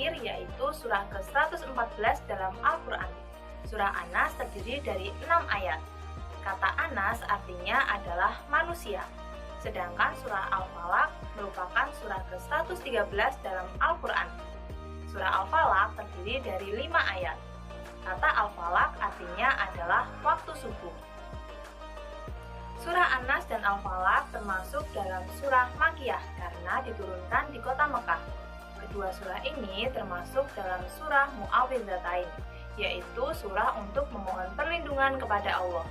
terakhir yaitu surah ke-114 dalam Al-Quran. Surah An-Nas terdiri dari 6 ayat. Kata Anas artinya adalah manusia. Sedangkan surah Al-Falaq merupakan surah ke-113 dalam Al-Quran. Surah Al-Falaq terdiri dari 5 ayat. Kata Al-Falaq artinya adalah waktu subuh. Surah An-Nas dan Al-Falaq termasuk dalam surah Makkiyah karena diturunkan di kota Mekah. Kedua surah ini termasuk dalam surah Mu'awwidzatain, yaitu surah untuk memohon perlindungan kepada Allah.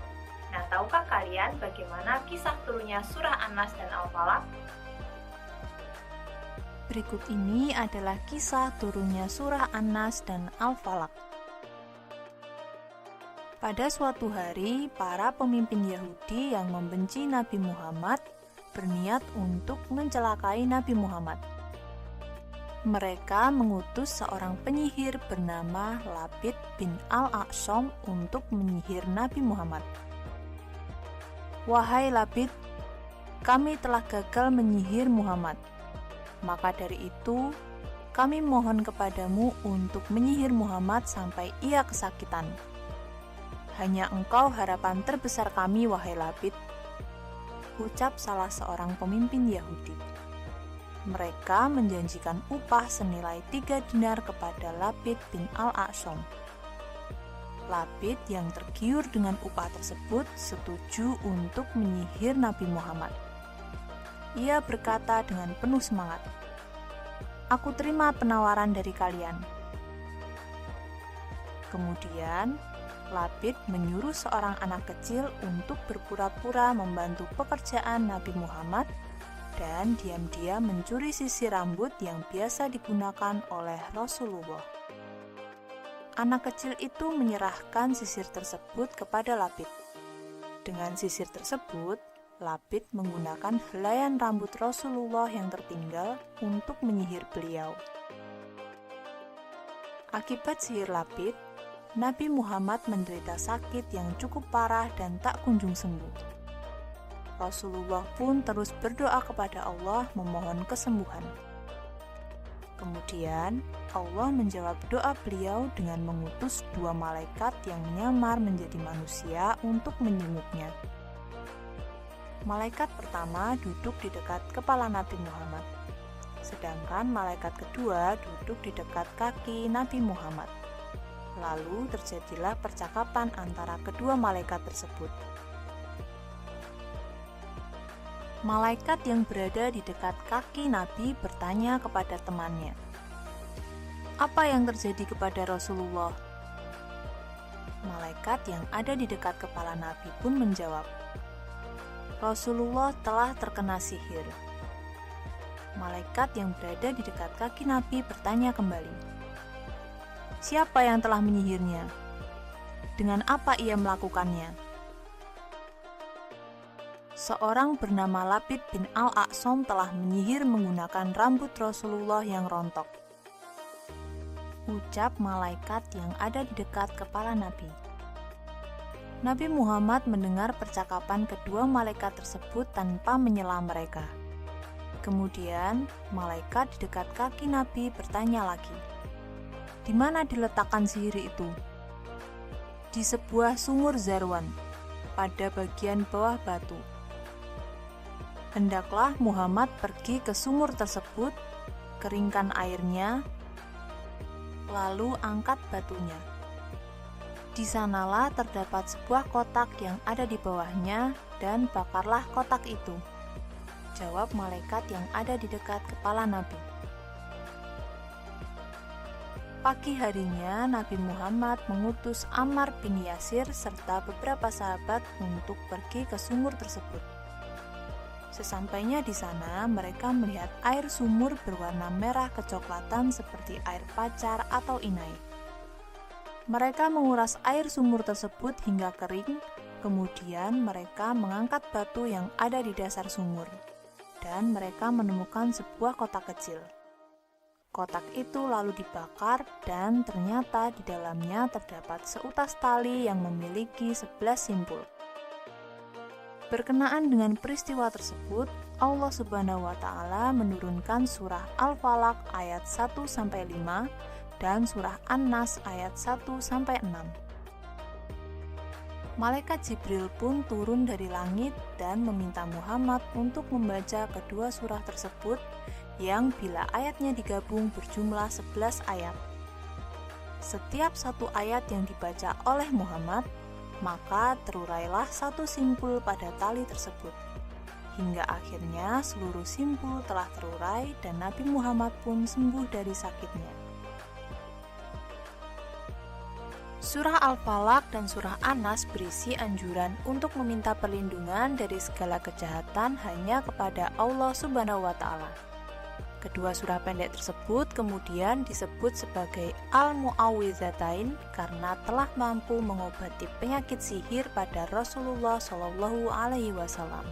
Nah, tahukah kalian bagaimana kisah turunnya surah An-Nas dan Al-Falaq? Berikut ini adalah kisah turunnya surah An-Nas dan Al-Falaq. Pada suatu hari, para pemimpin Yahudi yang membenci Nabi Muhammad berniat untuk mencelakai Nabi Muhammad. Mereka mengutus seorang penyihir bernama Labid bin Al-A'sam untuk menyihir Nabi Muhammad. "Wahai Labid, kami telah gagal menyihir Muhammad. Maka dari itu, kami mohon kepadamu untuk menyihir Muhammad sampai ia kesakitan. Hanya engkau harapan terbesar kami, wahai Labid," ucap salah seorang pemimpin Yahudi. Mereka menjanjikan upah senilai 3 dinar kepada Labid bin Al-A'sam. Labid yang tergiur dengan upah tersebut setuju untuk menyihir Nabi Muhammad. Ia berkata dengan penuh semangat, "Aku terima penawaran dari kalian." Kemudian, Labid menyuruh seorang anak kecil untuk berpura-pura membantu pekerjaan Nabi Muhammad dan diam-diam mencuri sisir rambut yang biasa digunakan oleh Rasulullah. Anak kecil itu menyerahkan sisir tersebut kepada Labid. Dengan sisir tersebut, Labid menggunakan helaian rambut Rasulullah yang tertinggal untuk menyihir beliau. Akibat sihir Labid, Nabi Muhammad menderita sakit yang cukup parah dan tak kunjung sembuh. Rasulullah pun terus berdoa kepada Allah memohon kesembuhan. Kemudian, Allah menjawab doa beliau dengan mengutus 2 malaikat yang menyamar menjadi manusia untuk menjenguknya. Malaikat pertama duduk di dekat kepala Nabi Muhammad, sedangkan malaikat kedua duduk di dekat kaki Nabi Muhammad. Lalu terjadilah percakapan antara kedua malaikat tersebut. Malaikat yang berada di dekat kaki Nabi bertanya kepada temannya, "Apa yang terjadi kepada Rasulullah?" Malaikat yang ada di dekat kepala Nabi pun menjawab, "Rasulullah telah terkena sihir." Malaikat yang berada di dekat kaki Nabi bertanya kembali, "Siapa yang telah menyihirnya? Dengan apa ia melakukannya?" Seorang bernama Labid bin Al-A'sam telah menyihir menggunakan rambut Rasulullah yang rontok, ucap malaikat yang ada di dekat kepala Nabi. Nabi Muhammad mendengar percakapan kedua malaikat tersebut tanpa menyela mereka. Kemudian, malaikat di dekat kaki Nabi bertanya lagi, "Di mana diletakkan sihir itu?" "Di sebuah sumur Zarwan, pada bagian bawah batu." Hendaklah Muhammad pergi ke sumur tersebut, keringkan airnya, lalu angkat batunya. Di sanalah terdapat sebuah kotak yang ada di bawahnya, dan bakarlah kotak itu, jawab malaikat yang ada di dekat kepala Nabi. Pagi harinya, Nabi Muhammad mengutus Ammar bin Yasir serta beberapa sahabat untuk pergi ke sumur tersebut. Sesampainya di sana, mereka melihat air sumur berwarna merah kecoklatan seperti air pacar atau inai. Mereka menguras air sumur tersebut hingga kering, kemudian mereka mengangkat batu yang ada di dasar sumur, dan mereka menemukan sebuah kotak kecil. Kotak itu lalu dibakar dan ternyata di dalamnya terdapat seutas tali yang memiliki 11 simpul. Berkenaan dengan peristiwa tersebut, Allah Subhanahu wa taala menurunkan surah Al-Falaq ayat 1-5 dan surah An-Nas ayat 1-6. Malaikat Jibril pun turun dari langit dan meminta Muhammad untuk membaca kedua surah tersebut yang bila ayatnya digabung berjumlah 11 ayat. Setiap satu ayat yang dibaca oleh Muhammad, maka terurailah satu simpul pada tali tersebut. Hingga akhirnya seluruh simpul telah terurai dan Nabi Muhammad pun sembuh dari sakitnya. Surah Al-Falaq dan surah An-Nas berisi anjuran untuk meminta perlindungan dari segala kejahatan hanya kepada Allah Subhanahu wa taala. Kedua surah pendek tersebut kemudian disebut sebagai Al-Mu'awwidzatain karena telah mampu mengobati penyakit sihir pada Rasulullah Shallallahu alaihi wasallam.